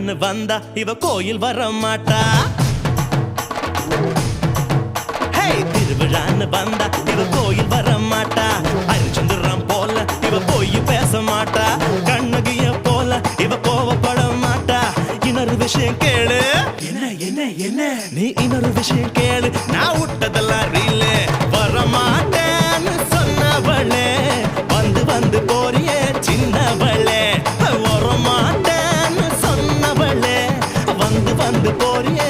திருவிழான்னு வந்தா இவ கோயில் வர மாட்டா. திருவிழான்னு வந்தா இவ கோயில் வர மாட்டா. அரிச்சந்திரம் போல இவ போய் பேச மாட்டா. கண்ணகிய போல இவ கோவப்பட மாட்டா. இன்னொரு விஷயம் கேளு. என்ன என்ன என்ன நீ இன்னொரு விஷயம் கேளு. நான் விட்டதெல்லாம் ரீல். வர மாட்டேன்னு சொன்னவளே வந்து வந்து போறியே சின்னவளே. வர மாட்டேன்னு சொன்னவளே வந்து வந்து போறியே